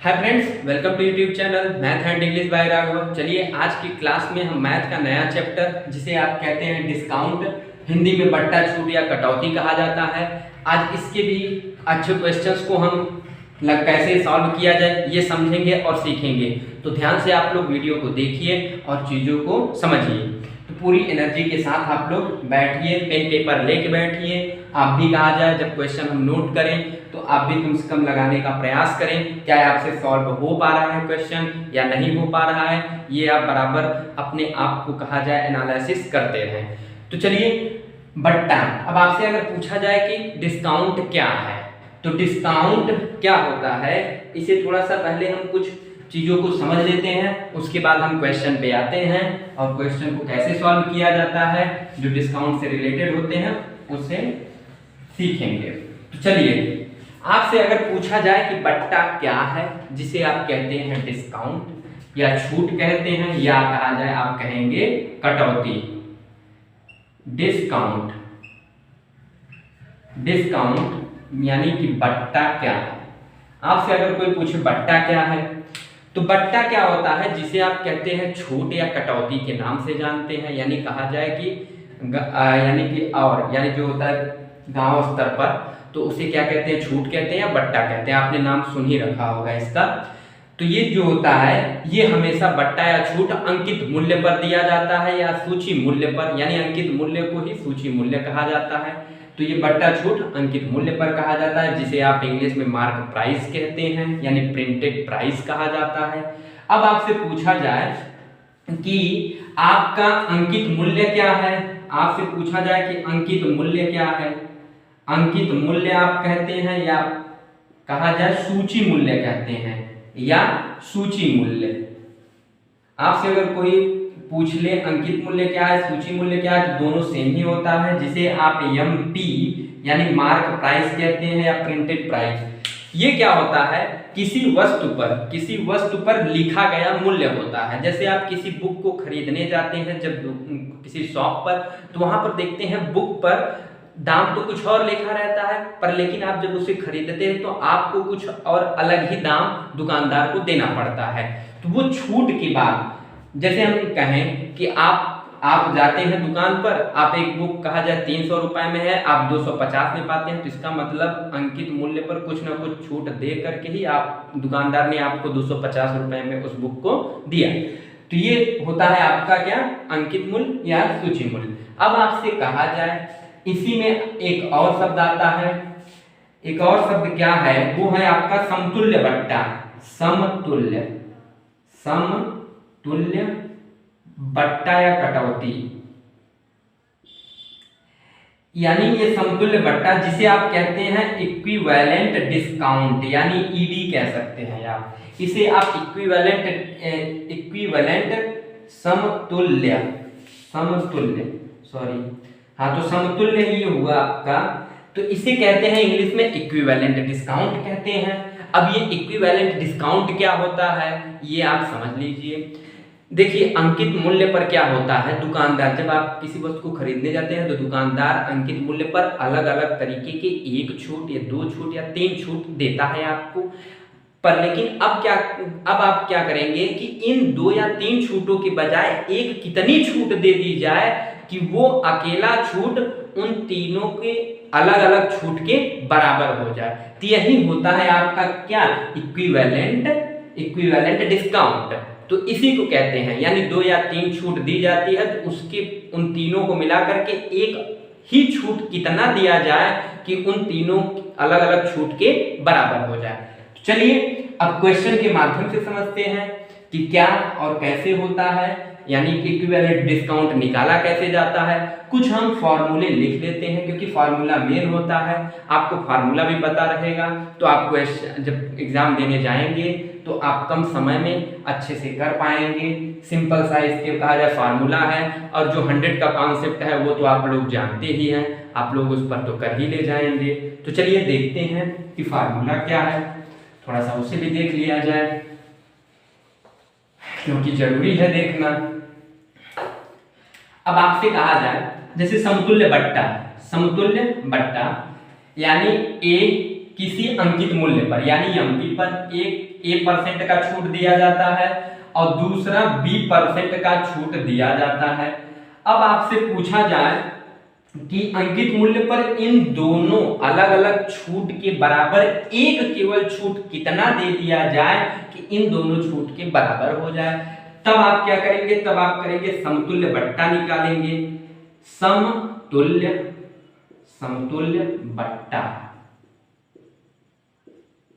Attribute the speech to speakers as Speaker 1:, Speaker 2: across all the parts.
Speaker 1: Hi friends, welcome to YouTube channel math and English by Raghav. चलिए आज की class में हम मैथ का नया चैप्टर जिसे आप कहते हैं डिस्काउंट, हिंदी में बट्टा छूट या कटौती कहा जाता है। आज इसके भी अच्छे क्वेश्चंस को हम कैसे सॉल्व किया जाए ये समझेंगे और सीखेंगे। तो ध्यान से आप लोग वीडियो को देखिए और चीज़ों को समझिए। तो पूरी एनर्जी के साथ आप लोग बैठिए, पेन पेपर लेके बैठिए। आप भी कहा जाए जब क्वेश्चन हम नोट करें तो आप भी कम से कम लगाने का प्रयास करें। क्या आपसे सॉल्व हो पा रहा है क्वेश्चन या नहीं हो पा रहा है, ये आप बराबर अपने आप को कहा जाए एनालिसिस करते रहें। तो चलिए बट्टा, अब आपसे अगर पूछा जाए कि डिस्काउंट क्या है तो डिस्काउंट क्या होता है, इसे थोड़ा सा पहले हम कुछ चीज़ों को समझ लेते हैं, उसके बाद हम क्वेश्चन पे आते हैं और क्वेश्चन को कैसे सॉल्व किया जाता है जो डिस्काउंट से रिलेटेड होते हैं उसे सीखेंगे। तो चलिए आपसे अगर पूछा जाए कि बट्टा क्या है, जिसे आप कहते हैं डिस्काउंट या छूट कहते हैं या कहा जाए आप कहेंगे कटौती। डिस्काउंट, डिस्काउंट यानी कि बट्टा क्या है। आपसे अगर कोई पूछे बट्टा क्या है तो बट्टा क्या होता है, जिसे आप कहते हैं छूट या कटौती के नाम से जानते हैं। यानी कहा जाए कि यानी जो होता है गांव स्तर पर तो उसे क्या कहते हैं, छूट कहते हैं या बट्टा कहते हैं। आपने नाम सुन ही रखा होगा इसका। तो ये जो होता है ये हमेशा बट्टा या छूट अंकित मूल्य पर दिया जाता है या सूची मूल्य पर, यानी अंकित मूल्य को ही सूची मूल्य कहा जाता है। तो ये बट्टा छूट अंकित मूल्य पर कहा जाता है, जिसे आप इंग्लिश में मार्क प्राइस कहते हैं, यानी प्रिंटेड प्राइस कहा जाता है। अब आपसे पूछा जाए कि आपका अंकित मूल्य क्या है, आपसे पूछा जाए कि अंकित मूल्य क्या है। अंकित मूल्य आप कहते हैं या कहा जाए सूची मूल्य कहते हैं या सूची मूल्य। आपसे अगर कोई पूछ ले अंकित मूल्य क्या है, सूची मूल्य क्या है, तो दोनों सेम ही होता है, जिसे आप एमपी यानी मार्क प्राइस कहते हैं या प्रिंटेड प्राइस। ये क्या होता है, किसी वस्तु पर लिखा गया मूल्य होता है। जैसे आप किसी बुक को खरीदने जाते हैं जब किसी शॉप पर, तो वहां पर देखते हैं बुक पर दाम तो कुछ और लिखा रहता है, पर लेकिन आप जब उसे खरीदते हैं तो आपको कुछ और अलग ही दाम दुकानदार को देना पड़ता है। तो वो छूट की बात, जैसे हम कहें कि आप जाते हैं दुकान पर, आप एक बुक कहा जाए 300 रुपए में है, आप 250 में पाते हैं, तो इसका मतलब अंकित मूल्य पर कुछ ना कुछ छूट दे करके ही आप दुकानदार ने आपको 250 रुपए में उस बुक को दिया। तो ये होता है आपका क्या, अंकित मूल्य या सूची मूल्य। अब आपसे कहा जाए इसी में एक और शब्द आता है, एक और शब्द क्या है, वो है आपका समतुल्य बट्टा। समतुल्य, समतुल्य बट्टा या कटौती, यानी ये समतुल्य बट्टा जिसे आप कहते हैं इक्विवेलेंट डिस्काउंट, यानी ईडी कह सकते हैं आप इसे। आप इक्विवेलेंट समतुल्य हाँ, तो समतुल्य ही हुआ आपका, तो इसे कहते हैं इंग्लिश में इक्विवेलेंट डिस्काउंट कहते हैं। अब ये इक्विवेलेंट डिस्काउंट क्या होता है ये आप समझ लीजिए। देखिए अंकित मूल्य पर क्या होता है, दुकानदार जब आप किसी वस्तु को खरीदने जाते हैं तो दुकानदार अंकित मूल्य पर अलग अलग तरीके के एक छूट या दो छूट या तीन छूट देता है आपको। पर लेकिन अब आप क्या करेंगे कि इन दो या तीन छूटों के बजाय एक कितनी छूट दे दी जाए कि वो अकेला छूट उन तीनों के अलग अलग छूट के बराबर हो जाए। तो यही होता है आपका क्या, इक्विवेलेंट डिस्काउंट। तो इसी को कहते हैं, यानी दो या तीन छूट दी जाती है तो उसके उन तीनों को मिला करके एक ही छूट कितना दिया जाए कि उन तीनों अलग अलग छूट के बराबर हो जाए। तो चलिए अब क्वेश्चन के माध्यम से समझते हैं कि क्या और कैसे होता है, यानी कि इक्विवेलेंट डिस्काउंट निकाला कैसे जाता है। कुछ हम फॉर्मूले लिख लेते हैं क्योंकि फार्मूला मेन होता है, आपको फार्मूला भी पता रहेगा तो आप जब एग्जाम देने जाएंगे तो आप कम समय में अच्छे से कर पाएंगे। सिंपल सा इसके कहा जाए फार्मूला है, और जो 100 का कॉन्सेप्ट है वो तो आप लोग जानते ही हैं, आप लोग उस पर तो कर ही ले जाएंगे। तो चलिए देखते हैं कि फार्मूला क्या है, थोड़ा सा उसे भी देख लिया जाए क्योंकि जरूरी है देखना। अब आपसे कहा जाए जैसे समतुल्य बट्टा यानी ए किसी अंकित मूल्य पर यानी एमपी पर एक A% का छूट दिया जाता है और दूसरा B% का छूट दिया जाता है। अब आपसे पूछा जाए कि अंकित मूल्य पर इन दोनों अलग अलग छूट के बराबर एक केवल छूट कितना दे दिया जाए कि इन दोनों छूट के बराबर हो जाए, तब आप क्या करेंगे, तब आप करेंगे समतुल्य बट्टा निकालेंगे। समतुल्य बट्टा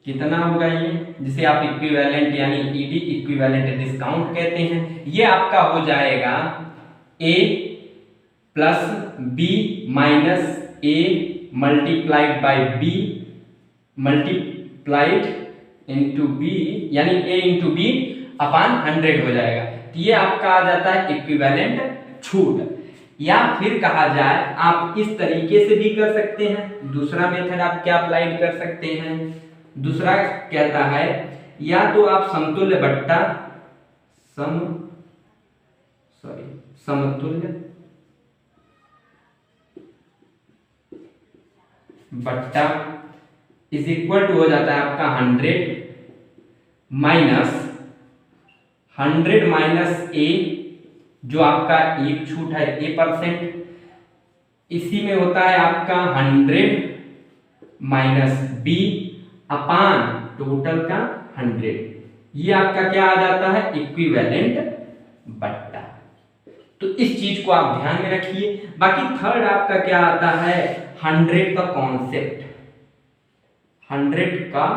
Speaker 1: कितना होगा ये, जिसे आप इक्विवेलेंट यानी ईडी इक्विवेलेंट डिस्काउंट कहते हैं। ये आपका हो जाएगा A plus B minus A multiplied by B multiplied into B यानी A इंटू B अपान 100 हो जाएगा। तो ये आपका आ जाता है इक्विवेलेंट छूट। या फिर कहा जाए आप इस तरीके से भी कर सकते हैं, दूसरा मेथड आप क्या अप्लाई कर सकते हैं, दूसरा कहता है या तो आप समतुल्य बट्टा समतुल्य बट्टा इज इक्वल टू हो जाता है आपका 100 माइनस A जो आपका एक छूट है A%, इसी में होता है आपका 100 माइनस B अपान टोटल का 100। ये आपका क्या आ जाता है इक्विवेलेंट बट्टा। तो इस चीज को आप ध्यान में रखिए। बाकी थर्ड आपका क्या आता है 100 का कॉन्सेप्ट, 100 का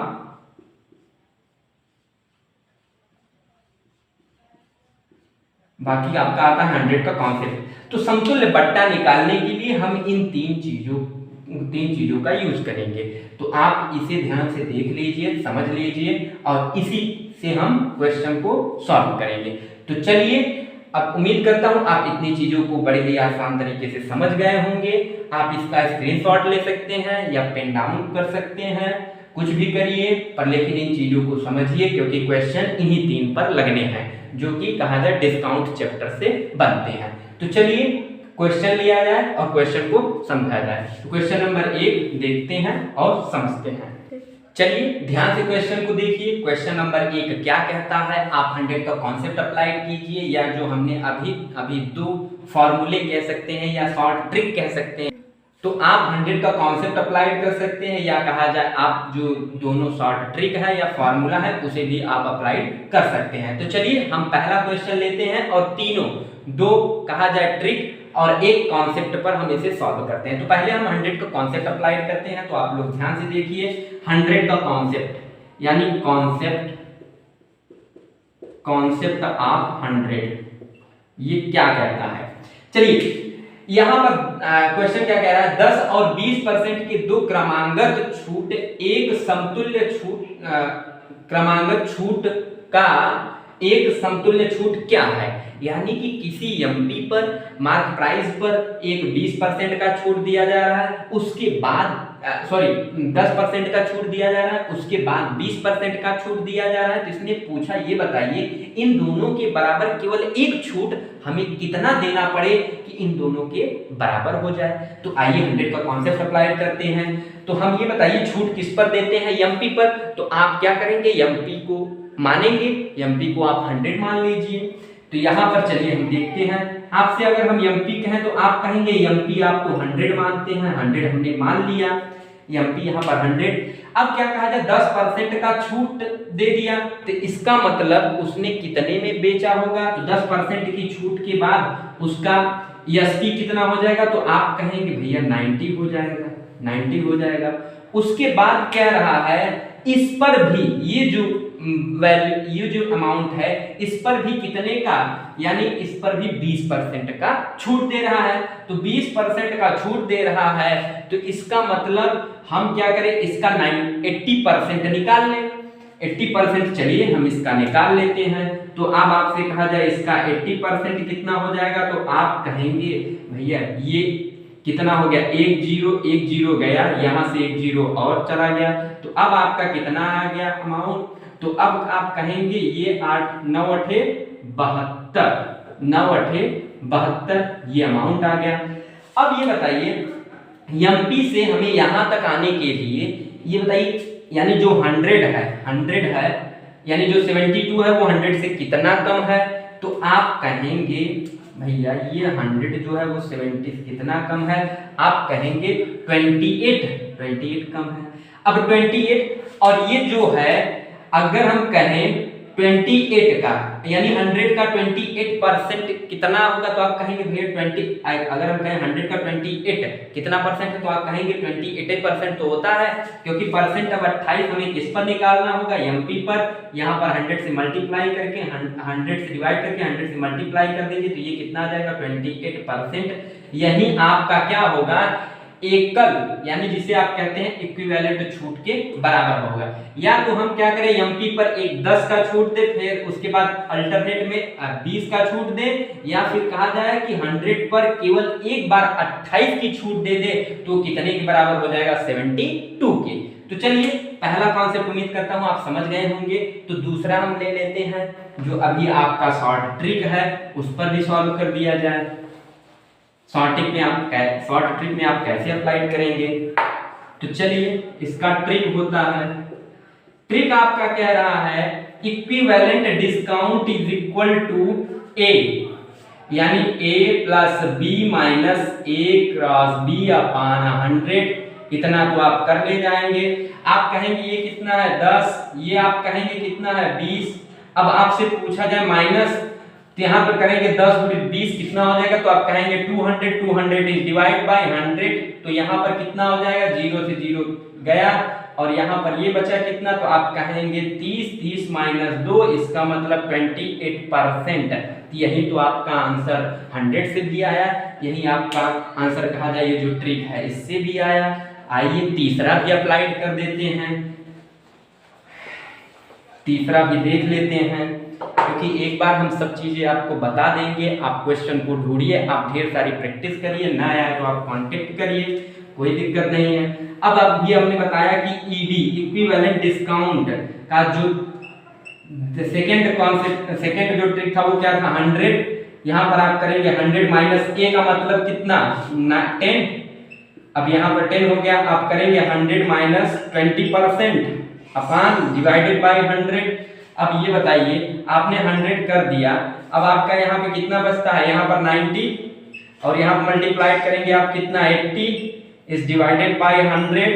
Speaker 1: बाकी आपका आता है 100 का कॉन्सेप्ट। तो समतुल्य बट्टा निकालने के लिए हम इन तीन चीजों का यूज करेंगे। तो आप इसे ध्यान से देख लीजिए, समझ लीजिए और इसी से हम क्वेश्चन को सॉल्व करेंगे। तो चलिए, अब उम्मीद करता हूं आप इतनी चीजों को बड़े ही आसान तरीके से समझ गए होंगे। आप इसका स्क्रीनशॉट ले सकते हैं या पेन डाउन कर सकते हैं, कुछ भी करिए, पर लेकिन इन चीजों को समझिए क्योंकि क्वेश्चन इन्हीं तीन पर लगने हैं जो कि कहा जाए डिस्काउंट चैप्टर से बनते हैं। तो चलिए क्वेश्चन लिया जाए और क्वेश्चन को समझा जाए। तो क्वेश्चन नंबर 1 देखते हैं और समझते हैं। चलिए ध्यान से क्वेश्चन को देखिए। क्वेश्चन नंबर 1 क्या कहता है, आप 100 का कॉन्सेप्ट अप्लाई कीजिए, या जो हमने अभी दो फॉर्मूले कह सकते हैं या शॉर्ट ट्रिक कह सकते हैं। तो आप 100 का कॉन्सेप्ट अप्लाई कर सकते हैं या कहा जाए आप जो दोनों शॉर्ट ट्रिक है या फॉर्मूला है उसे भी आप अप्लाई कर सकते हैं। तो चलिए हम पहला क्वेश्चन लेते हैं और तीनों, दो कहा जाए ट्रिक और एक कॉन्सेप्ट पर हम इसे सॉल्व करते हैं। तो पहले हम 100 का कॉन्सेप्ट अप्लाई करते हैं। तो आप लोग ध्यान से देखिए, 100 का कॉन्सेप्ट यानी कॉन्सेप्ट ऑफ 100 ये क्या कहता है। चलिए यहां पर क्वेश्चन क्या कह रहा है, 10 और 20% के दो क्रमांगत छूट एक समतुल्य क्रमांगत छूट का एक समतुल्य छूट क्या है। यानी कि किसी एमपी पर मार्क प्राइस पर एक 20% का छूट दिया जा रहा है, उसके बाद 10% का छूट दिया जा रहा है, उसके बाद 20% का छूट दिया जा रहा है। तो इसने पूछा ये बताइए इन दोनों के बराबर केवल एक छूट हमें कितना देना पड़े कि इन दोनों के बराबर हो जाए। तो आइए 100 का कॉन्सेप्ट अप्लाई करते हैं। तो हम ये बताइए छूट किस पर देते हैं, एमपी पर। तो आप क्या करेंगे, एमपी को मानेंगे, एमपी को आप 100 मान लीजिए। तो यहाँ पर चलिए हम देखते हैं, आपसे अगर हम एमपी कहें तो आप कहेंगे एमपी आपको 100 मानते हैं, 100 हमने मान लिया, एमपी यहाँ पर 100। अब क्या कहा जाए 10% का छूट दे दिया, तो इसका मतलब उसने कितने में बेचा होगा। तो 10% की छूट के बाद उसका एसपी कितना हो जाएगा, तो आप कहेंगे भैया 90 हो जाएगा, 90 हो जाएगा। उसके बाद कह रहा है इस पर भी ये जो वैल्यू, ये जो अमाउंट है इस पर भी कितने का, यानी इस पर भी 20% का छूट दे रहा है। तो 20% का छूट दे रहा है, तो इसका मतलब हम क्या करें, इसका 80% निकाल लें। 80% चलिए हम इसका निकाल लेते हैं। तो अब आपसे कहा जाए इसका 80% कितना हो जाएगा, तो आप कहेंगे भैया ये कितना हो गया, 1 0 गया, यहाँ से 1 0 और चला गया। तो अब आपका कितना आ गया अमाउंट, तो अब आप कहेंगे ये 8 9 8 72, 9 8 72 ये अमाउंट आ गया। अब ये बताइए एमपी से हमें यहां तक आने के लिए ये बताइए, यानी जो 100 है यानी जो 72 है वो 100 से कितना कम है, तो आप कहेंगे भैया ये 100 जो है वो 70 से कितना कम है, आप कहेंगे 28 कम है। अब 28 और ये जो है अगर हम कहें 28 का यानी 100 का 28% कितना होगा, तो आप कहेंगे भैया 20, अगर हम कहें 100 का 28 कितना परसेंट है, तो आप कहेंगे 28% तो होता है, क्योंकि परसेंट अब 28 हमें किस पर निकालना होगा, एमपी पर। यहाँ पर 100 से मल्टीप्लाई करके 100 से डिवाइड करके 100 से मल्टीप्लाई कर दीजिए, तो ये कितना आ जाएगा 28%। यही आपका क्या होगा, एकल यानी जिसे आप कहते हैं इक्विवेलेंट छूट के बराबर होगा। या तो हम क्या करें, एमपी पर एक 10 का छूट दे, फिर उसके बाद अल्टरनेट में 20 का छूट दे, या फिर कहा जाए कि 100 पर केवल एक बार 28 की छूट दे दे, तो कितने के बराबर हो जाएगा 72 के। तो चलिए पहला कॉन्सेप्ट उम्मीद करता हूं आप समझ गए होंगे। तो दूसरा हम ले लेते हैं जो अभी आपका शॉर्ट ट्रिक है, उस पर भी सॉल्व कर दिया जाए। शॉर्ट ट्रिक में आप कैसे अप्लाई करेंगे, तो चलिए इसका ट्रिक होता है, ट्रिक आपका कह रहा है equivalent discount is equal to A, यानी A plus B minus A cross B upon 100। इतना तो आप कर ले जाएंगे। आप कहेंगे ये कितना है 10, ये आप कहेंगे कितना है 20। अब आपसे पूछा जाए माइनस, तो यहाँ पर करेंगे 10 गुणित 20 कितना हो जाएगा, तो आप कहेंगे 200 इज डिवाइड बाय 100, तो यहाँ पर कितना हो जाएगा 0 से 0 गया, और यहाँ पर ये बचा कितना, तो आप कहेंगे 30 माइनस 2, इसका मतलब 28%। यही तो आपका आंसर 100 से भी आया, यही आपका आंसर कहा जाए ये जो ट्रिक है इससे भी आया। आइए तीसरा भी अप्लाइड कर देते हैं, तीसरा भी देख लेते हैं, क्योंकि एक बार हम सब चीजें आपको बता देंगे। आप क्वेश्चन को ढूंढिए, आप ढेर सारी प्रैक्टिस करिए, ना आए तो आप कांटेक्ट करिए, कोई दिक्कत नहीं है। अब अभी हमने बताया कि ईडी इक्विवेलेंट डिस्काउंट का जो सेकेंड जो ट्रिक था वो क्या था 100। यहाँ पर आप करेंगे 100 माइनस ए का मतलब कितना 10। अब यहाँ पर 10 हो गया, आप करेंगे 100 माइनस 20% अपान डिवाइडेड बाय 100। अब ये बताइए आपने 100 कर दिया, अब आपका यहाँ पे कितना बचता है, यहाँ पर 90, और यहाँ पर मल्टीप्लाई करेंगे आप कितना 80 is divided by 100,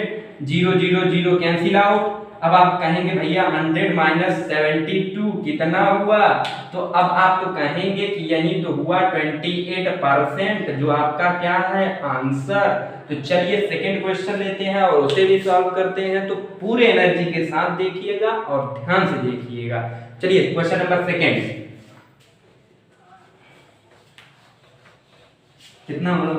Speaker 1: 0 0 0 cancel out. अब आप कहेंगे भैया 100 माइनस 72 कितना हुआ, तो अब आप तो कहेंगे कि यही तो हुआ 28%, जो आपका क्या है आंसर। तो चलिए सेकंड क्वेश्चन लेते हैं और उसे भी सॉल्व करते हैं। तो पूरे एनर्जी के साथ देखिएगा और ध्यान से देखिएगा। चलिए क्वेश्चन नंबर सेकंड कितना हुआ,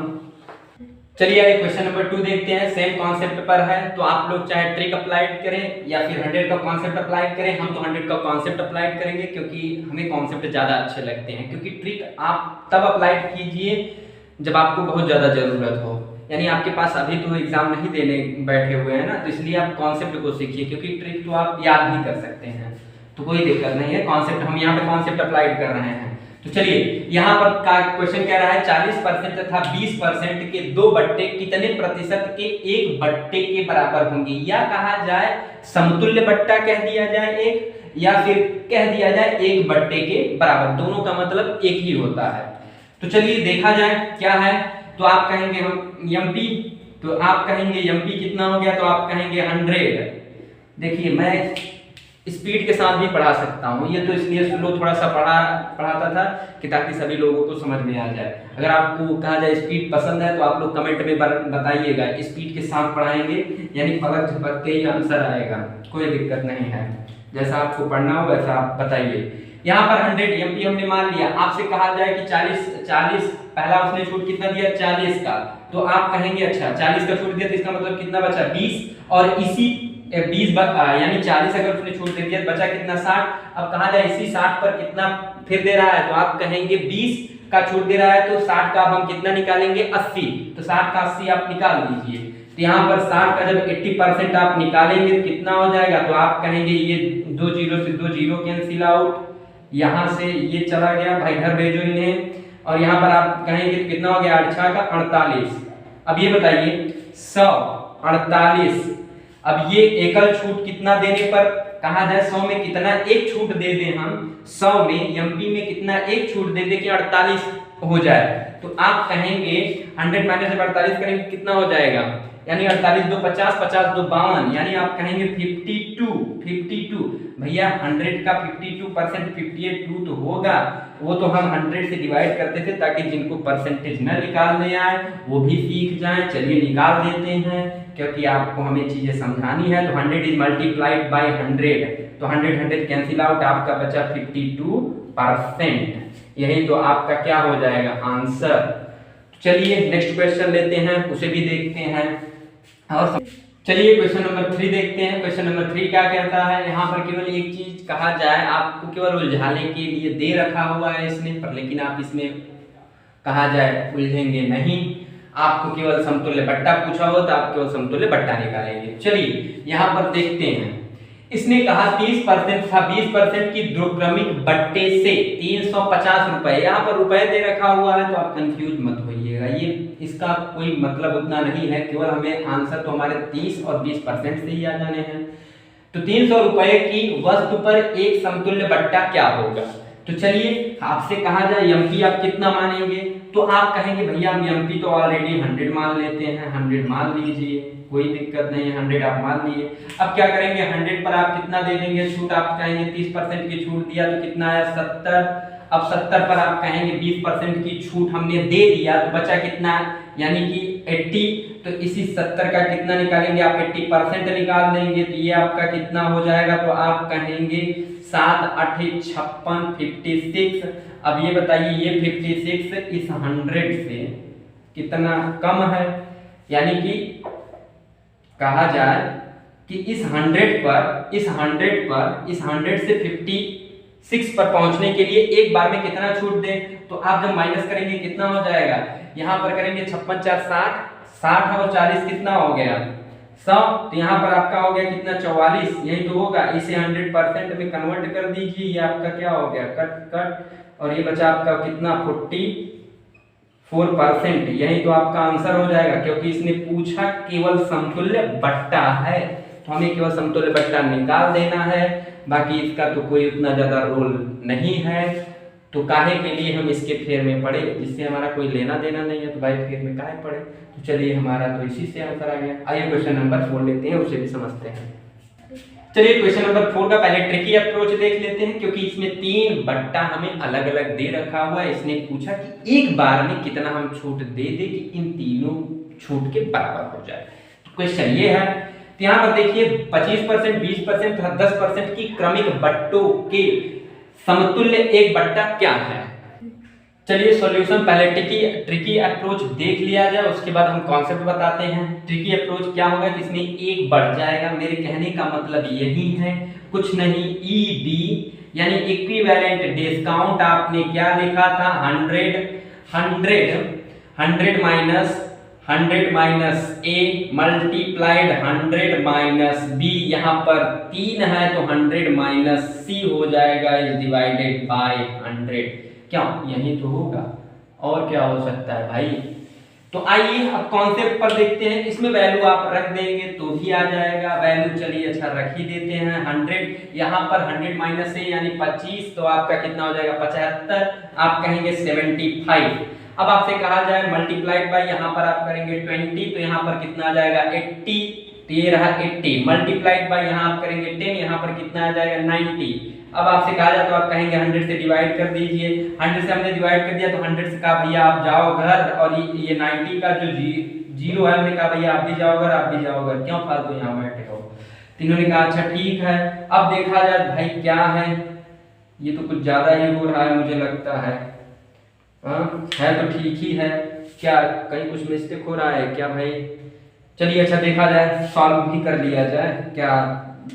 Speaker 1: चलिए आइए क्वेश्चन नंबर 2 देखते हैं। सेम कॉन्सेप्ट पर है, तो आप लोग चाहे ट्रिक अप्लाइड करें या फिर 100 का कॉन्सेप्ट अप्लाइड करें। हम तो 100 का कॉन्सेप्ट अप्लाइड करेंगे क्योंकि हमें कॉन्सेप्ट ज्यादा अच्छे लगते हैं, क्योंकि ट्रिक आप तब अप्लाइड कीजिए जब आपको बहुत ज्यादा जरूरत हो, यानी आपके पास अभी तो एग्जाम नहीं देने बैठे हुए हैं ना, तो इसलिए आप कॉन्सेप्ट को सीखिए, क्योंकि ट्रिक तो आप याद भी कर सकते हैं, तो कोई दिक्कत नहीं है। कॉन्सेप्ट हम यहाँ पे कॉन्सेप्ट अप्लाइड कर रहे हैं। तो चलिए यहाँ पर का क्वेश्चन कह रहा है 40% तथा 20% के दो बट्टे कितने प्रतिशत के एक बट्टे के बराबर होंगे, या कहा जाए समतुल्य बट्टा कह दिया जाए एक, या फिर कह दिया जाए एक बट्टे के बराबर, दोनों का मतलब एक ही होता है। तो चलिए देखा जाए क्या है। तो आप कहेंगे हम एमपी, तो आप कहेंगे एमपी कितना हो गया, तो आप कहेंगे 100। देखिए मैं स्पीड के साथ भी पढ़ा सकता हूँ, ये तो इसलिए स्लो थोड़ा सा पढ़ाता था कि ताकि सभी लोगों को समझ में आ जाए। अगर आपको कहा जाए स्पीड पसंद है तो आप लोग कमेंट में बताइएगा, स्पीड के साथ पढ़ाएंगे यानी पलक झपकते ही आंसर आएगा, कोई दिक्कत नहीं है, जैसा आपको पढ़ना हो वैसा आप बताइए। यहाँ पर 100 एमपी हमने मान लिया, आपसे कहा जाए कि 40 पहला उसने छूट कितना दिया 40 का, तो आप कहेंगे अच्छा 40 का छूट दिया तो इसका मतलब कितना बचा 20, और इसी 20 यानी 40 अगर उसने छूट दे दिया बचा कितना 60। अब कहा जाए इसी 60 पर कितना फिर दे रहा है, तो आप कहेंगे 20 का छूट दे रहा है, तो 60 का अब हम कितना निकालेंगे 80, तो 60 का 80 आप निकाल दीजिए। तो यहाँ पर 60 का जब 80% आप निकालेंगे तो कितना हो जाएगा, तो आप कहेंगे ये 2 0 से 2 0 कैंसिल आउट, यहाँ से ये चला गया, भाई घर भेजो इन्हें, और यहाँ पर आप कहेंगे तो कितना हो गया 8 6 का 48। अब ये बताइए 100 48, अब ये एकल छूट कितना देने पर कहा जाए 100 में कितना एक छूट दे दें हम, 100 में एमपी में कितना एक छूट दे दे कि 48 हो जाए, तो आप कहेंगे 100 माइनस 48 करेंगे कितना हो जाएगा, यानी 48 2 50, 50 2 52, यानी आप कहेंगे 52 भैया 100 का 52% 58 तो होगा, वो तो हम 100 से डिवाइड करते थे ताकि जिनको परसेंटेज न निकालने आए वो भी सीख जाएं। चलिए निकाल देते हैं, क्योंकि आपको हमें चीजें समझानी है। तो 100 इज मल्टीप्लाइड बाय 100, तो 100 कैंसिल आउट, आपका बचा 52%, यही तो आपका क्या हो जाएगा आंसर। चलिए नेक्स्ट क्वेश्चन लेते हैं, उसे भी देखते हैं। और चलिए क्वेश्चन नंबर 3 देखते हैं। क्वेश्चन नंबर 3 क्या कहता है, यहाँ पर केवल एक चीज कहा जाए, आपको केवल उलझाने के लिए दे रखा हुआ है इसने, पर लेकिन आप इसमें कहा जाए उलझेंगे नहीं, आपको केवल समतुल्य बट्टा पूछा हो तो आप केवल समतुल्य बट्टा निकालेंगे। चलिए यहाँ पर देखते हैं, इसने कहा 30% था 20% की द्विक्रमिक बट्टे से 350 रुपए, यहाँ पर रुपए दे रखा हुआ है तो आप कंफ्यूज मत होइएगा, ये इसका कोई मतलब उतना नहीं है, केवल हमें आंसर तो हमारे 30 और 20% से ही आ जाने हैं। तो 300 रुपए की वस्तु पर एक समतुल्य बट्टा क्या होगा। तो चलिए आपसे कहा जाए एमपी आप कितना मानेंगे, तो आप कहेंगे भैया हम एमपी तो ऑलरेडी 100 मान लेते हैं, 100 मान लीजिए, कोई दिक्कत नहीं है, 100 आप मान लिए। अब क्या करेंगे, 100 पर आप कितना दे देंगे छूट, आप कहेंगे 30% की छूट दिया तो कितना आया 70, अब 70 पर आप कहेंगे 20% की छूट हमने दे दिया तो बचा कितना, यानी कि 80, तो इसी 70 का कितना निकालेंगे आप 80% निकाल देंगे, तो ये आपका कितना हो जाएगा, तो आप कहेंगे 7 8 56 56। अब ये बताइए ये 56 इस 100 से कितना कम है, यानी कि कहा जाए कि इस 100 से 56 पर पहुंचने के लिए एक बार में कितना छूट दें, तो आप जब माइनस करेंगे कितना हो जाएगा, यहाँ पर करेंगे 56 4 60, 60 और 40 कितना हो गया 100, तो यहाँ पर आपका हो गया कितना 44, यही तो होगा। इसे 100% में कन्वर्ट कर दीजिए, ये आपका क्या हो गया कट, और ये बचा आपका कितना 44%, यही तो आपका आंसर हो जाएगा, क्योंकि इसने पूछा केवल समतुल्य बट्टा है तो हमें केवल समतुल्य बट्टा निकाल देना है, बाकी इसका तो कोई उतना ज्यादा रोल नहीं है, तो काहे के लिए हम इसके फेर में पढ़े, जिससे हमारा कोई लेना देना नहीं है, तो भाई फेर में काहे पढ़े। तो चलिए हमारा तो इसी से आंसर आ गया। आइए क्वेश्चन नंबर 4 लेते हैं, उसे भी समझते हैं। चलिए क्वेश्चन नंबर 4 का पहले ट्रिकी अप्रोच देख लेते हैं, क्योंकि इसमें 3 बट्टा हमें अलग अलग दे रखा हुआ है। इसने पूछा कि एक बार में कितना हम छूट दे दे कि इन तीनों छूट के बराबर हो जाए। तो क्वेश्चन ये है, तो यहाँ पर देखिए 25%, 20% तथा 10% की क्रमिक बट्टों के समतुल्य एक बट्टा क्या है। चलिए सॉल्यूशन पहले ट्रिकी अप्रोच देख लिया जाए, उसके बाद हम कॉन्सेप्ट बताते हैं। ट्रिकी अप्रोच क्या होगा कि इसमें एक बढ़ जाएगा, मेरे कहने का मतलब यही है, कुछ नहीं, ईडी यानी इक्विवेलेंट डिस्काउंट आपने क्या लिखा था 100 माइनस ए मल्टीप्लाइड 100 माइनस बी, यहाँ पर 3 है तो 100 माइनस सी हो जाएगा इज डिवाइडेड बाय 100, क्या यही तो होगा, और क्या हो सकता है भाई। तो आइए अब कॉन्सेप्ट पर देखते हैं, इसमें वैल्यू आप रख देंगे तो भी आ जाएगा, वैल्यू चलिए अच्छा रख ही देते हैं 100, यहाँ पर 100 माइनस से यानी 25, तो आपका कितना हो जाएगा 75, आप कहेंगे 75। अब आपसे कहा जाए मल्टीप्लाइड बाय, यहाँ पर आप करेंगे 20, तो यहाँ पर कितना आ जाएगा 80, तो ये रहा 80, मल्टीप्लाइड बाय यहाँ आप करेंगे 10, यहाँ पर कितना आ जाएगा 90। अब आपसे कहा जाए तो आप कहेंगे 100 से डिवाइड कर दीजिए, 100 से हमने डिवाइड कर दिया तो 100 से कहा भैया आप जाओ घर, और ये 90 का जो जीरो है हमने कहा भैया आप भी जाओ घर, आप भी जाओ घर, क्यों फालतू यहाँ बैठे हो। तीनों ने कहा अच्छा ठीक है। अब देखा जाए भाई क्या है, ये तो कुछ ज्यादा ही हो रहा है मुझे लगता है, है तो ठीक ही है, क्या कहीं कुछ मिस्टेक हो रहा है क्या भाई। चलिए अच्छा देखा जाए, सॉल्व भी कर लिया जाए क्या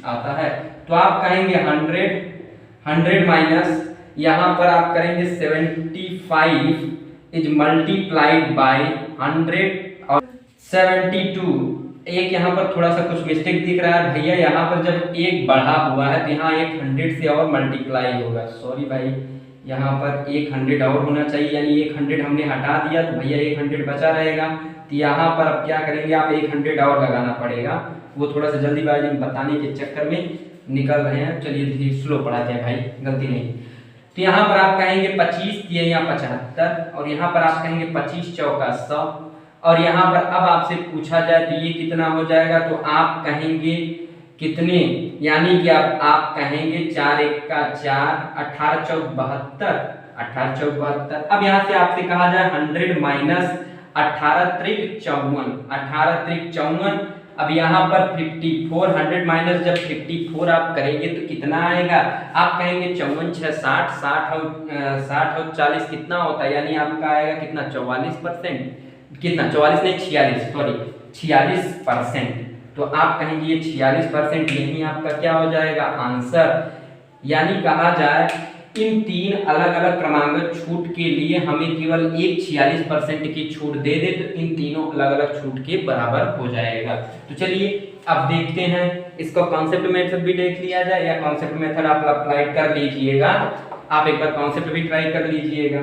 Speaker 1: आता है। तो आप कहेंगे 100 माइनस यहाँ पर आप करेंगे 75 इज मल्टीप्लाइड बाय 100 और 72। एक यहाँ पर थोड़ा सा कुछ मिस्टेक दिख रहा है भैया, यहाँ पर जब एक बढ़ा हुआ है तो यहाँ एक 100 से और मल्टीप्लाई होगा, सॉरी भाई, यहाँ पर एक 100 और होना चाहिए, यानी एक 100 हमने हटा दिया तो भैया एक 100 बचा रहेगा, तो यहाँ पर अब क्या करेंगे आप एक 100 और लगाना पड़ेगा, वो थोड़ा सा जल्दीबाजी में बताने के चक्कर में निकल रहे हैं, चलिए धीरे स्लो पढ़ाते हैं भाई, गलती नहीं। तो यहाँ पर आप कहेंगे 25 दिए या 75, और यहाँ पर आप कहेंगे 25 चौका 100, और यहाँ पर अब आपसे पूछा जाए तो ये कितना हो जाएगा, तो आप कहेंगे कितने, यानी कि आप कहेंगे 4 1 का 4, 18 चौक 72, 18 चौक 72। अब यहाँ से आपसे कहा जाए 100 माइनस 18 त्रिक 54, 18 त्रिक 54। अब यहाँ पर 54, 100 माइनस जब 54 आप करेंगे तो कितना आएगा, आप कहेंगे 54 6 60, 60 और 40 कितना होता है, यानी आपका आएगा कितना 44%, कितना 44 नहीं 46, सॉरी 46%। तो आप कहेंगे ये 46% यही आपका क्या हो जाएगा आंसर। यानी कहा जाए इन 3 अलग अलग क्रमांक छूट के लिए हमें केवल एक 46% की छूट दे दे तो इन तीनों अलग अलग छूट के बराबर हो जाएगा। तो चलिए अब देखते हैं इसको कॉन्सेप्ट मेथड भी देख लिया जाए, या कॉन्सेप्ट मेथड आप अप्लाई कर लीजिएगा। आप एक बार कॉन्सेप्ट भी ट्राई कर लीजिएगा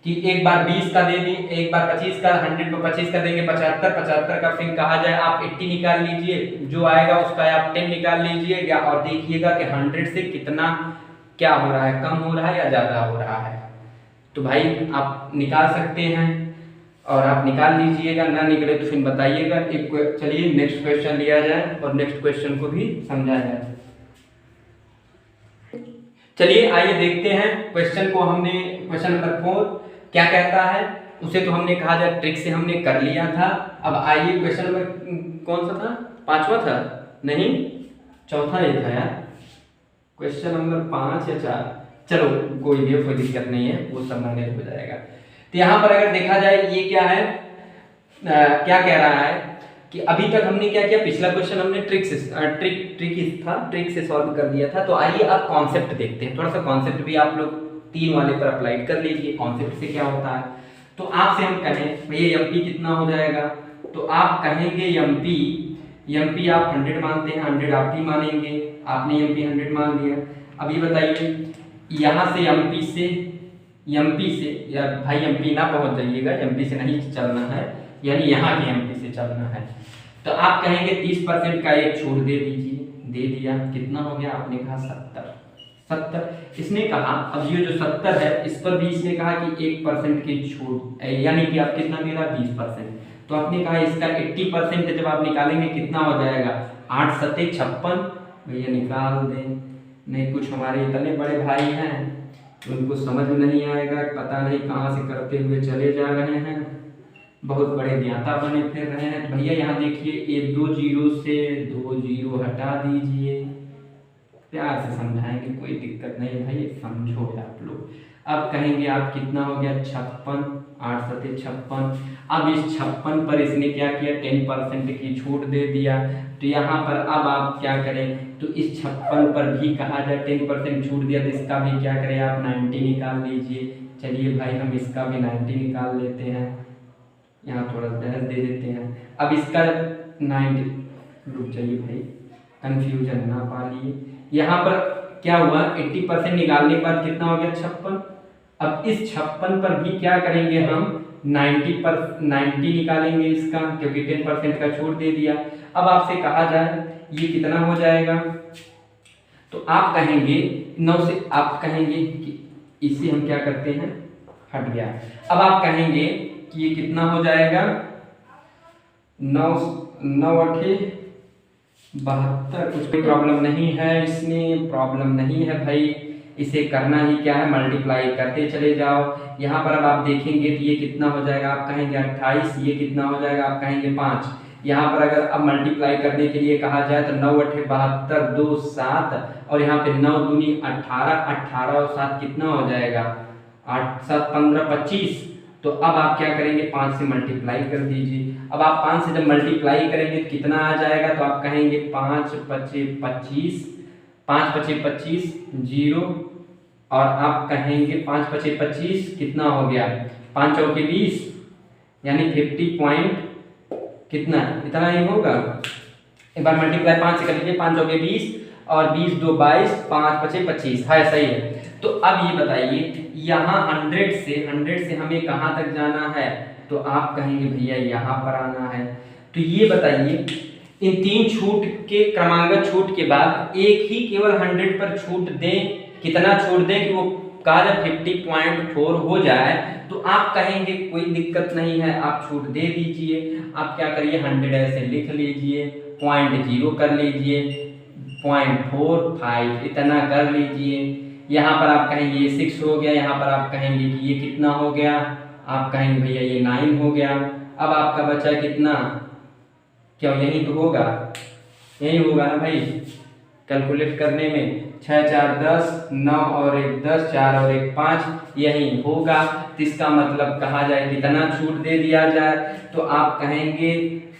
Speaker 1: कि एक बार 20 का दे दी, एक बार 25 का, 100 को 25 का देंगे 75, 75 का फिर कहा जाए आप 80 निकाल लीजिए, जो आएगा उसका आप 10 निकाल लीजिएगा और देखिएगा कि 100 से कितना क्या हो रहा है, कम हो रहा है या ज्यादा हो रहा है। तो भाई आप निकाल सकते हैं और आप निकाल लीजिएगा, ना निकले तो फिर बताइएगा। एक चलिए नेक्स्ट क्वेश्चन लिया जाए और नेक्स्ट क्वेश्चन को भी समझाया जाए। चलिए आइए देखते हैं क्वेश्चन को। हमने क्वेश्चन नंबर 4 क्या कहता है, उसे तो हमने कहा जाए ट्रिक से हमने कर लिया था। अब आइए क्वेश्चन नंबर कौन सा था, 5वां था, नहीं 4था ही था यार, क्वेश्चन नंबर 5 या 4, चलो कोई भी, कोई दिक्कत नहीं है, वो सब मैनेज हो जाएगा। तो यहाँ पर अगर देखा जाए ये क्या है, क्या कह रहा है कि अभी तक हमने क्या किया, पिछला क्वेश्चन हमने ट्रिक से सॉल्व कर दिया था। तो आइए अब कॉन्सेप्ट देखते हैं, थोड़ा सा कॉन्सेप्ट भी आप लोग 3 वाले पर अप्लाई कर लीजिए, कॉन्सेप्ट से क्या होता है। तो आपसे हम कहें भैया एमपी कितना हो जाएगा, तो आप कहेंगे एमपी आप 100 मानते हैं, 100 आप भी मानेंगे, आपने एमपी 100 मान लिया। अब ये बताइए यहाँ से एमपी से या भाई एमपी ना पहुंच जाइएगा, एमपी से नहीं चलना है, यानी यहाँ के एमपी से चलना है। तो आप कहेंगे 30% का एक छूट दे दीजिए, दे दिया, कितना हो गया, आपने कहा 70। इसने कहा अब ये जो 70 है इस पर भी इसने कहा कि 1% की छूट, यानी कि आप कितना दे रहा 20%। तो आपने कहा इसका 80% जब आप निकालेंगे कितना हो जाएगा, 8 7 56। भैया निकाल दें, नहीं कुछ हमारे इतने बड़े भाई हैं तो उनको समझ में नहीं आएगा, पता नहीं कहाँ से करते हुए चले जा रहे हैं, बहुत बड़े ज्ञाता बने फिर रहे हैं। तो भैया यहाँ देखिए ये 2 जीरो से 2 जीरो हटा दीजिए, प्यार से समझाएंगे, कोई दिक्कत नहीं भाई, समझो आप लोग। अब कहेंगे आप कितना हो गया 56, 8 7 56। अब इस 56 पर इसने क्या किया 10% की छूट दे दिया। तो यहाँ पर अब आप क्या करें, तो इस 56 पर भी कहा जाए 10% छूट दिया, तो इसका भी क्या करें आप 90 निकाल लीजिए। चलिए भाई हम इसका भी 90 निकाल लेते हैं, यहाँ थोड़ा बहस दे देते हैं। अब इसका 90, रुक जाइए भाई कंफ्यूजन ना पा लिए, यहाँ पर क्या हुआ 80% निकालने के बाद कितना हो गया 56। अब इस 56 पर भी क्या करेंगे हम 90 निकालेंगे इसका, क्योंकि 10% का छूट दे दिया। अब आपसे कहा जाए ये कितना हो जाएगा, तो आप कहेंगे 9 से, आप कहेंगे कि इसे हम क्या करते हैं हट गया। अब आप कहेंगे कि ये कितना हो जाएगा 9 9 8 72। कुछ भी प्रॉब्लम नहीं है, इसमें प्रॉब्लम नहीं है भाई, इसे करना ही क्या है मल्टीप्लाई करते चले जाओ। यहाँ पर अब आप देखेंगे तो ये कितना हो जाएगा, आप कहेंगे 28, ये कितना हो जाएगा आप कहेंगे 5। यहाँ पर अगर अब मल्टीप्लाई करने के लिए कहा जाए तो 9 8 72 2 7, और यहाँ पे 9 दूनी 18, 18 और 7 कितना हो जाएगा 8 7 15 25। तो अब आप क्या करेंगे 5 से मल्टीप्लाई कर दीजिए। अब आप 5 से जब मल्टीप्लाई करेंगे तो कितना आ जाएगा, तो आप कहेंगे 5 5 25, 5 5 25 0, और आप कहेंगे 5 5 25 कितना हो गया 5 चौके 20, यानी 50 पॉइंट कितना, इतना ही होगा। एक बार मल्टीप्लाई 5 से कर लीजिए, 5 चौके 20 और 20 2 22, 5 5 25, है सही है। तो अब ये बताइए यहाँ 100 से हमें कहाँ तक जाना है, तो आप कहेंगे भैया यहाँ पर आना है। तो ये बताइए इन 3 छूट के क्रमांगत छूट के बाद एक ही केवल 100 पर छूट दें, कितना छूट दें कि वो कहा जाए 50.4 हो जाए, तो आप कहेंगे कोई दिक्कत नहीं है, आप छूट दे दीजिए। आप क्या करिए 100 ऐसे लिख लीजिए, 0.0 कर लीजिए, 0.45 इतना कर लीजिए। यहाँ पर आप कहेंगे ये 6 हो गया, यहाँ पर आप कहेंगे कि ये कितना हो गया, आप कहेंगे भैया ये 9 हो गया। अब आपका बचा कितना, क्यों यही तो होगा, यही होगा ना भाई कैलकुलेट करने में। 6 4 10, 9 और 1 10, 4 और 1 5, यही होगा। तो इसका मतलब कहा जाए कितना छूट दे दिया जाए, तो आप कहेंगे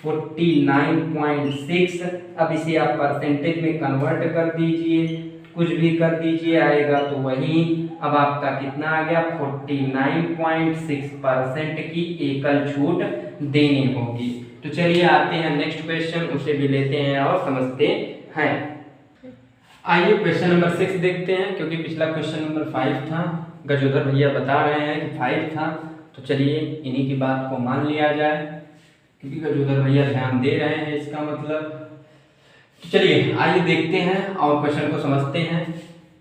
Speaker 1: 49.6। अब इसे आप परसेंटेज में कन्वर्ट कर दीजिए, कुछ भी कर दीजिए, आएगा तो वही। अब आपका कितना आ गया, 49.6% की एकल छूट देनी होगी। तो चलिए आते हैं नेक्स्ट क्वेश्चन, उसे भी लेते हैं और समझते हैं। आइए क्वेश्चन नंबर 6 देखते हैं, क्योंकि पिछला क्वेश्चन नंबर 5 था, गजोदर भैया बता रहे हैं कि 5 था, तो चलिए इन्हीं की बात को मान लिया जाए, क्योंकि गजोदर भैया ध्यान दे रहे हैं इसका मतलब। तो चलिए आइए देखते हैं और क्वेश्चन को समझते हैं।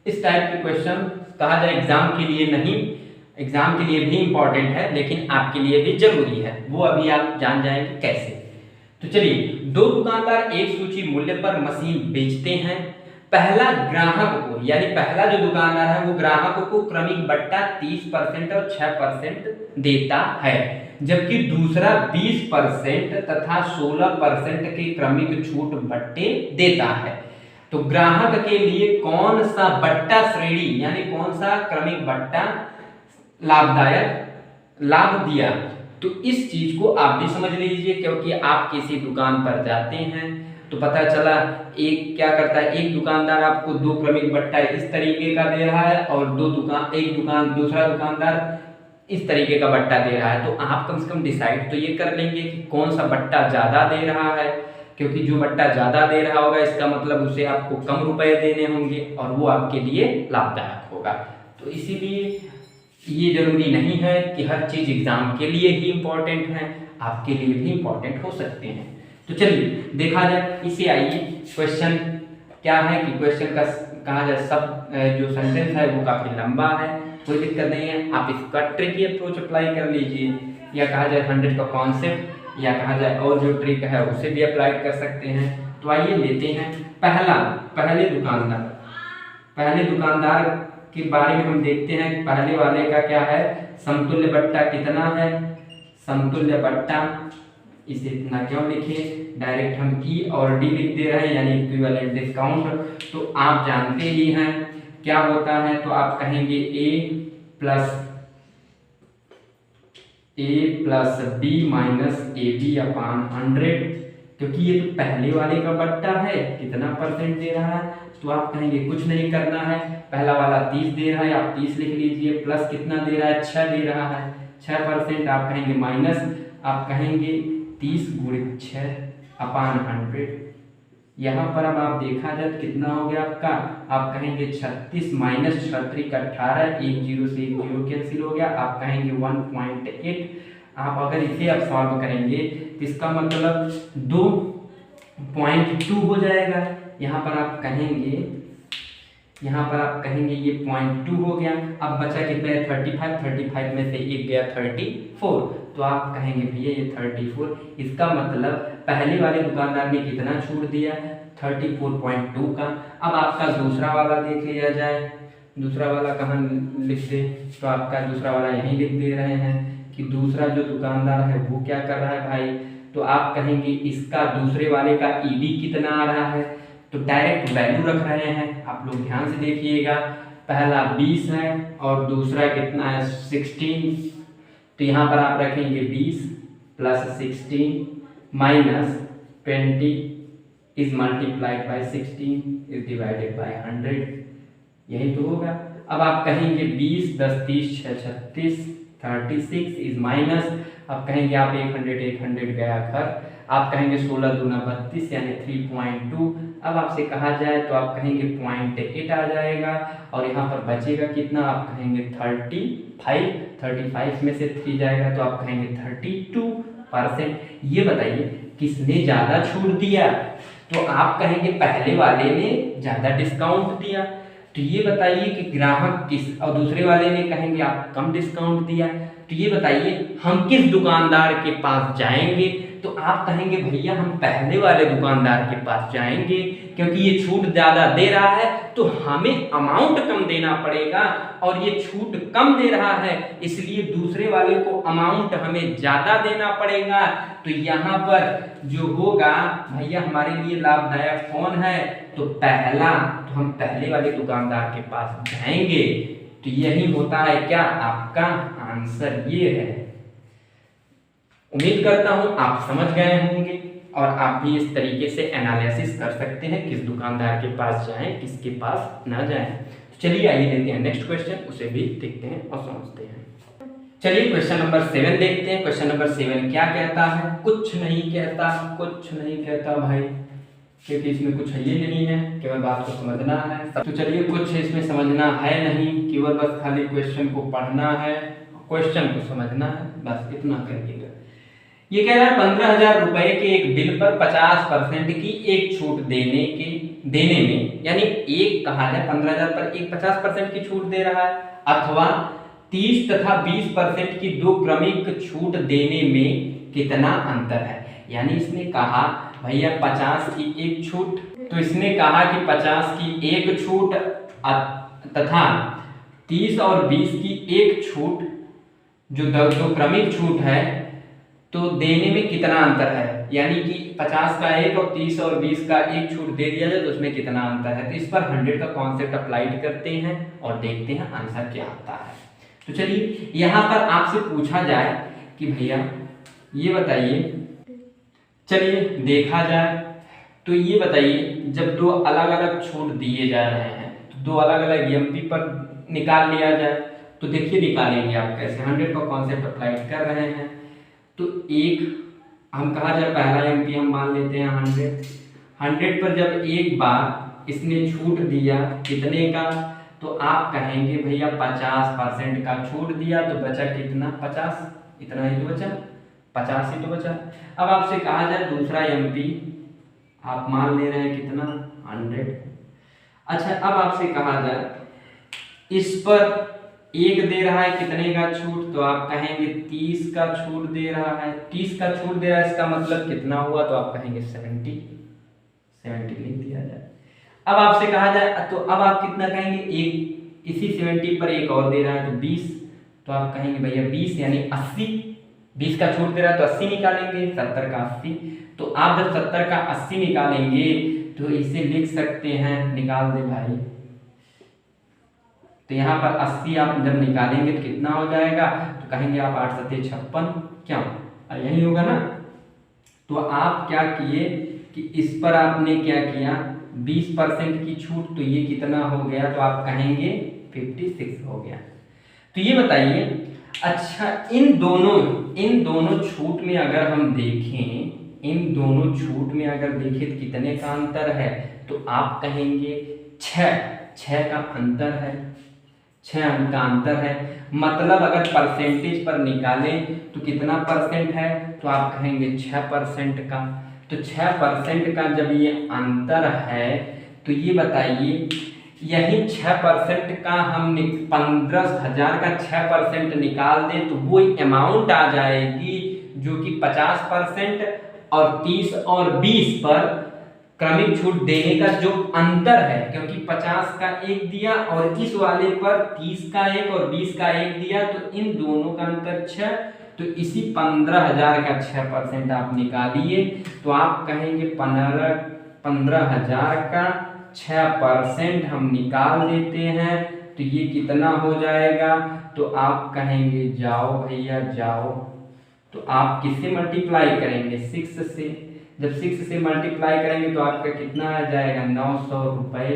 Speaker 1: इस टाइप के क्वेश्चन कहा जाए एग्जाम के लिए नहीं, एग्जाम के लिए भी इम्पोर्टेंट है, लेकिन आपके लिए भी जरूरी है, वो अभी आप जान जाएंगे कैसे। तो चलिए, 2 दुकानदार एक सूची मूल्य पर मशीन बेचते हैं। पहला ग्राहक को, यानी पहला जो दुकानदार है वो ग्राहकों को क्रमिक बट्टा 30% और 6% देता है, जबकि दूसरा 20% तथा 16% के क्रमिक छूट बट्टे देता है। तो ग्राहक के लिए कौन सा बट्टा श्रेणी, यानी कौन सा क्रमिक बट्टा लाभदायक लाभ दिया, तो इस चीज को आप भी समझ लीजिए, क्योंकि आप किसी दुकान पर जाते हैं तो पता चला एक क्या करता है, एक दुकानदार आपको 2 क्रमिक बट्टा इस तरीके का दे रहा है और दूसरा दुकानदार इस तरीके का बट्टा दे रहा है। तो आप कम से कम डिसाइड तो ये कर लेंगे कि कौन सा बट्टा ज्यादा दे रहा है, क्योंकि जो बट्टा ज्यादा दे रहा होगा इसका मतलब उसे आपको कम रुपए देने होंगे और वो आपके लिए लाभदायक होगा। तो इसीलिए ये जरूरी नहीं है कि हर चीज एग्जाम के लिए ही इम्पोर्टेंट है, आपके लिए भी इम्पोर्टेंट हो सकते हैं। तो चलिए देखा जाए, इसे आइए क्वेश्चन क्या है कि क्वेश्चन का कहा जाए सब जो सेंटेंस है वो काफी लंबा है, कोई दिक्कत नहीं है, आप इसका ट्रिकी अप्रोच अप्लाई कर लीजिए, या कहा जाए 100 का कॉन्सेप्ट, या कहा जाए और जो ट्रिक है उसे भी अप्लाई कर सकते हैं। तो आइए लेते हैं पहले दुकानदार के बारे में हम देखते हैं कि पहले वाले का क्या है, समतुल्य बट्टा कितना है, समतुल्य बट्टा, इसे इतना क्यों लिखे, डायरेक्ट हम ई और डी लिख दे रहे हैं, यानी इक्विवेलेंट डिस्काउंट। तो आप जानते ही हैं क्या होता है, तो आप कहेंगे A plus B minus A B upon 100, क्योंकि ये तो पहले वाले का बट्टा है, कितना परसेंट दे रहा है, तो आप कहेंगे कुछ नहीं करना है, पहला वाला 30 दे रहा है, आप 30 लिख लीजिए, प्लस कितना दे रहा है, 6 दे रहा है, 6%, आप कहेंगे माइनस, आप कहेंगे 30 × 6 अपान 100। यहाँ पर अब आप देखा जाए कितना हो गया आपका, आप कहेंगे 36 माइनस 6 3 18, 1 0 से 1 0 कैंसिल हो गया, आप कहेंगे 1.8। आप अगर इसे अब सॉल्व करेंगे तो इसका मतलब 2.2 हो जाएगा। यहाँ पर आप कहेंगे ये 0.2 हो गया। अब बचा कितना है, 35 में से एक गया 34, तो आप कहेंगे भैया ये 34, इसका मतलब पहले वाले दुकानदार ने कितना छूट दिया, 34.2 का। अब आपका दूसरा वाला देख लिया जाए, दूसरा वाला कहाँ लिख दे, तो आपका दूसरा वाला यहीं लिख दे रहे हैं कि दूसरा जो दुकानदार है वो क्या कर रहा है भाई, तो आप कहेंगे इसका दूसरे वाले का ईडी कितना आ रहा है, तो डायरेक्ट वैल्यू रख रहे हैं। आप लोग ध्यान से देखिएगा, पहला 20 है और दूसरा कितना है 16, तो यहाँ पर आप रखेंगे 20 plus 16 minus 20 is multiplied by 16 is divided by 100, यही तो होगा। अब आप कहेंगे 20 10 30 6 36 36 इज माइनस, अब कहेंगे आप 100 गया घर, आप कहेंगे 16 दूना 32 यानी 3.2। अब आपसे कहा जाए तो आप कहेंगे 0.8 आ जाएगा, और यहाँ पर बचेगा कितना, आप कहेंगे 35 में से 3 जाएगा तो आप कहेंगे 32%। ये बताइए किसने ज़्यादा छूट दिया? तो आप कहेंगे पहले वाले ने ज़्यादा डिस्काउंट दिया। तो ये बताइए कि ग्राहक किस, और दूसरे वाले ने कहेंगे आप कम डिस्काउंट दिया। तो ये बताइए हम किस दुकानदार के पास जाएंगे? तो आप कहेंगे भैया हम पहले वाले दुकानदार के पास जाएंगे, क्योंकि ये छूट ज़्यादा दे रहा है तो हमें अमाउंट कम देना पड़ेगा, और ये छूट कम दे रहा है इसलिए दूसरे वाले को अमाउंट हमें ज़्यादा देना पड़ेगा। तो यहाँ पर जो होगा भैया हमारे लिए लाभदायक कौन है? तो पहला, तो हम पहले वाले दुकानदार के पास जाएंगे। तो यही होता है क्या? आपका आंसर ये है। उम्मीद करता हूं आप समझ गए होंगे और आप भी इस तरीके से एनालिसिस कर सकते हैं किस दुकानदार के पास जाएं, किसके पास ना जाएं। तो चलिए आइए देखते हैं नेक्स्ट क्वेश्चन, उसे भी देखते हैं और समझते हैं। चलिए क्वेश्चन नंबर 7 देखते हैं। क्वेश्चन नंबर 7 क्या कहता है? कुछ नहीं कहता, कुछ नहीं कहता भाई, क्योंकि इसमें कुछ है ही नहीं है, केवल बात को समझना है। तो चलिए कुछ इसमें समझना है नहीं, केवल बस खाली क्वेश्चन को पढ़ना है, क्वेश्चन को समझना है, बस इतना करिएगा। ये कह रहा है 15,000 रुपए के एक बिल पर 50% की एक छूट देने में, यानी एक कहा जाए 15,000 पर एक 50% की छूट दे रहा है, अथवा 30 तथा 20% की दो क्रमिक छूट देने में कितना अंतर है? यानी इसने कहा भैया 50 की एक छूट, तो इसने कहा कि 50 की एक छूट तथा 30 और 20 की एक छूट, जो दो क्रमिक छूट है, तो देने में कितना अंतर है? यानी कि 50 का एक और 30 और 20 का एक छूट दे दिया जाए तो उसमें कितना अंतर है? तो इस पर 100 का कॉन्सेप्ट अप्लाइड करते हैं और देखते हैं आंसर क्या आता है। तो चलिए यहाँ पर आपसे पूछा जाए कि भैया ये बताइए, चलिए देखा जाए तो ये बताइए जब दो अलग अलग छूट दिए जा रहे हैं तो दो अलग अलग एमपी पर निकाल लिया जाए। तो देखिए निकालेंगे आप कैसे, 100 का कॉन्सेप्ट अप्लाइड कर रहे हैं। तो एक हम कहा जाए पहला एमपी हम मान लेते हैं 100 पर जब एक बार इसने छूट दिया कितने का? तो आप कहेंगे भैया 50% का छूट दिया, तो बचा कितना? 50, इतना ही तो बचा, 50 ही तो बचा। अब आपसे कहा जाए दूसरा एमपी आप मान ले रहे हैं कितना? 100। अच्छा अब आपसे कहा जाए इस पर एक दे रहा है कितने का छूट? तो आप कहेंगे 30 का छूट दे रहा है, 30 का छूट दे रहा है, इसका मतलब कितना हुआ? तो आप कहेंगे 70 लिख दिया जाए। अब आपसे कहा जाए तो अब आप कितना कहेंगे? एक, इसी 70 पर एक और दे रहा है तो 20, तो आप कहेंगे भैया 20 यानी 80, 20 का छूट दे रहा है तो 80 निकालेंगे, 70 का 80। तो आप जब 70 का 80 निकालेंगे तो इसे लिख सकते हैं, निकाल दे भाई, तो यहाँ पर 80 आप जब निकालेंगे तो कितना हो जाएगा? तो कहेंगे आप 8 सत्ते 56, क्या यही होगा ना? तो आप क्या किए कि इस पर आपने क्या किया? 20% की छूट, तो ये कितना हो गया? तो आप कहेंगे 56 हो गया। तो ये बताइए, अच्छा इन दोनों छूट में अगर हम देखें, इन दोनों छूट में अगर देखें तो कितने का अंतर है? तो आप कहेंगे 6 का अंतर है, 6 अंक का अंतर है। मतलब अगर परसेंटेज पर निकालें तो कितना परसेंट है? तो आप कहेंगे 6% का। तो 6% का जब ये अंतर है तो ये बताइए यही 6% का हम 15,000 का 6% निकाल दें तो वो अमाउंट आ जाएगी जो कि 50% और 30 और 20 पर क्रमिक छूट देने का जो अंतर है, क्योंकि 50 का एक दिया और इस वाले पर 30 का एक और 20 का एक दिया, तो इन दोनों का अंतर 6, तो इसी 15,000 का 6% आप निकालिए तो आप कहेंगे 15,000 का 6% हम निकाल देते हैं तो ये कितना हो जाएगा? तो आप कहेंगे जाओ भैया जाओ, तो आप किससे मल्टीप्लाई करेंगे? 6 से। जब 6 से मल्टीप्लाई करेंगे तो आपका कितना आ जाएगा? 900 रुपये।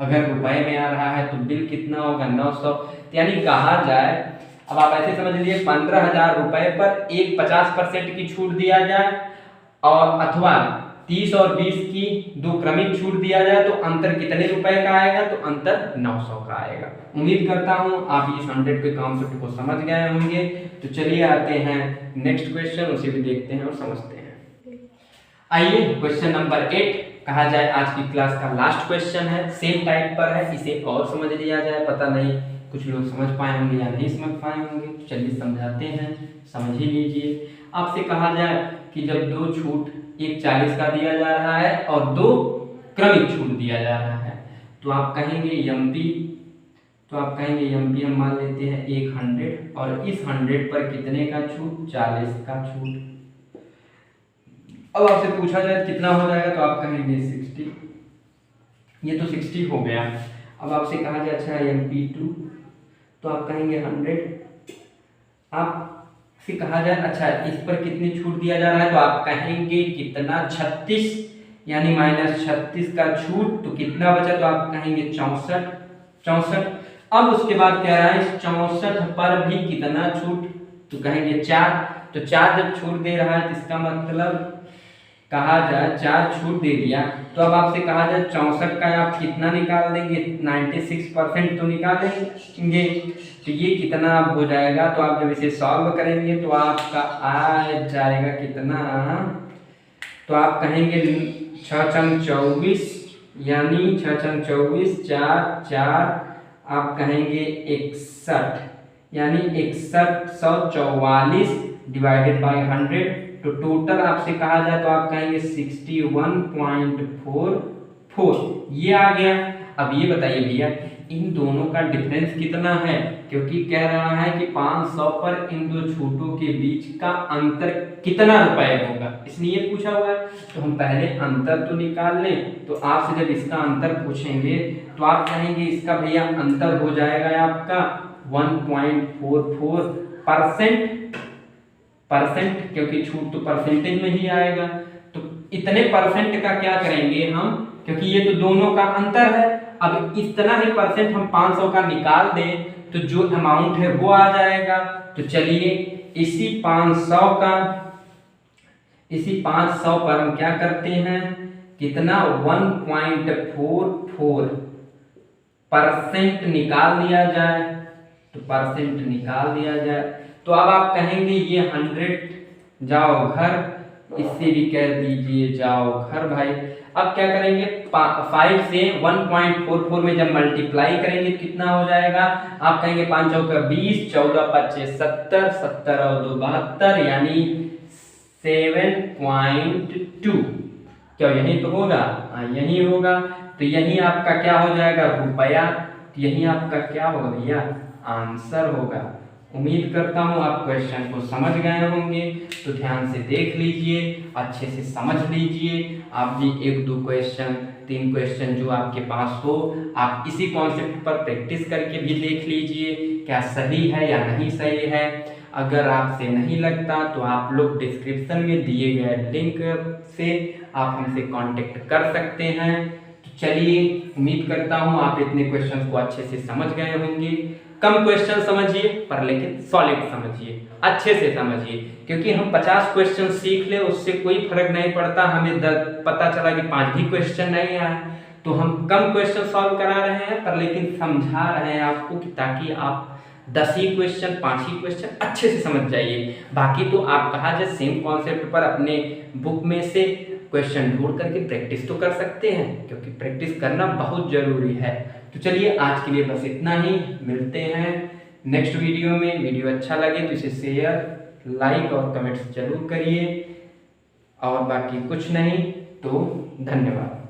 Speaker 1: अगर रुपए में आ रहा है तो बिल कितना होगा? 900। यानी कहा जाए, अब आप ऐसे समझ लीजिए 15,000 रुपए पर एक 50% की छूट दिया जाए और अथवा 30 और 20 की दो क्रमिक छूट दिया जाए तो अंतर कितने रुपए का आएगा? तो अंतर 900 का आएगा। उम्मीद करता हूं आप इस 100 के कॉन्सेप्ट को समझ गए होंगे। तो चलिए आते हैं नेक्स्ट क्वेश्चन, उसे भी देखते हैं और समझते हैं। आइए क्वेश्चन नंबर 8 कहा जाए आज की क्लास का लास्ट क्वेश्चन है, सेम टाइप पर है, इसे और समझ लिया जाए। पता नहीं कुछ लोग समझ पाए होंगे या नहीं समझ पाए होंगे, तो चलिए समझाते हैं, समझ ही लीजिए। आपसे कहा जाए कि जब दो छूट, एक 40 का दिया जा रहा है और दो क्रमिक छूट दिया जा रहा है, तो आप कहेंगे एमपी, तो आप कहेंगे एमपी हम मान लेते हैं 100 और इस 100 पर कितने का छूट, 40 का छूट। अब आपसे पूछा जाए कितना हो जाएगा, तो आप कहेंगे 60, ये तो 60 हो गया। अब आपसे कहा जाए अच्छा MP2, तो आप कहेंगे 100। आपसे कहा जाए अच्छा इस पर कितनी छूट दिया जा रहा है, तो आप कहेंगे कितना, 36, यानी -36 का छूट, तो कितना बचा, तो आप कहेंगे 64। अब उसके बाद कह रहा है इस 64 पर भी कितना छूट, तो कहेंगे 4। तो 4 जब छूट दे रहा है तो इसका मतलब कहा जाए 4 छूट दे दिया, तो अब आपसे कहा जाए 64 का आप कितना निकाल देंगे, 96% तो निकाल देंगे। तो ये कितना अब हो जाएगा, तो आप जब इसे सॉल्व करेंगे तो आपका आ जाएगा कितना, तो आप कहेंगे 6 चंग 24, यानी 6 चंग 24, 4 आप कहेंगे 61, यानी 6144 डिवाइडेड बाई 100, तो टोटल आपसे कहा जाए तो आप कहेंगे 61.44, ये आ गया। अब ये बताइए भैया इन दोनों का डिफरेंस कितना है, क्योंकि कह रहा है कि 500 पर इन दो छूटों के बीच का अंतर कितना रुपए होगा, इसलिए पूछा हुआ है। तो हम पहले अंतर तो निकाल लें। तो आपसे जब इसका अंतर पूछेंगे तो आप कहेंगे इसका भैया अंतर हो जाएगा आपका 1.44%, क्योंकि छूट तो परसेंटेज में ही आएगा। तो इतने परसेंट का क्या करेंगे हम, क्योंकि ये तो दोनों का अंतर है। अब इतना ही परसेंट हम 500 का निकाल दें तो जो अमाउंट है वो आ जाएगा। तो चलिए इसी 500 पर हम क्या करते हैं, कितना 1.44% निकाल दिया जाए, तो परसेंट निकाल दिया जाए। तो अब आप कहेंगे ये 100 जाओ घर, इससे भी कह दीजिए जाओ घर भाई। अब क्या करेंगे 5 से 1.44 में जब मल्टीप्लाई करेंगे तो कितना हो जाएगा, आप कहेंगे 5 चौका 20, 14 पच्चे 70, 70 और 2 72, यानी 7.2। क्या यही तो होगा, यही होगा। तो यही आपका क्या हो जाएगा, रुपया। तो यही आपका क्या होगा भैया, आंसर होगा। उम्मीद करता हूँ आप क्वेश्चन को समझ गए होंगे, तो ध्यान से देख लीजिए, अच्छे से समझ लीजिए। आप भी 1-2 क्वेश्चन 3 क्वेश्चन जो आपके पास हो, आप इसी कॉन्सेप्ट पर प्रैक्टिस करके भी देख लीजिए क्या सही है या नहीं सही है। अगर आपसे नहीं लगता तो आप लोग डिस्क्रिप्शन में दिए गए लिंक से आप हमसे कांटेक्ट कर सकते हैं। तो चलिए उम्मीद करता हूँ आप इतने क्वेश्चन को अच्छे से समझ गए होंगे। कम क्वेश्चन समझिए पर लेकिन सॉलिड समझिए, अच्छे से समझिए, क्योंकि हम 50 क्वेश्चन सीख ले उससे कोई फर्क नहीं पड़ता। हमें पता चला कि 5 भी क्वेश्चन नहीं आए, तो हम कम क्वेश्चन सॉल्व करा रहे हैं पर लेकिन समझा रहे हैं आपको कि ताकि आप 10 ही क्वेश्चन 5 ही क्वेश्चन अच्छे से समझ जाइए। बाकी तो आप कहा जाए सेम कॉन्सेप्ट पर अपने बुक में से क्वेश्चन ढूंढ करके प्रैक्टिस तो कर सकते हैं, क्योंकि प्रैक्टिस करना बहुत जरूरी है। तो चलिए आज के लिए बस इतना ही, मिलते हैं नेक्स्ट वीडियो में। वीडियो अच्छा लगे तो इसे शेयर, लाइक और कमेंट्स जरूर करिए, और बाकी कुछ नहीं तो धन्यवाद।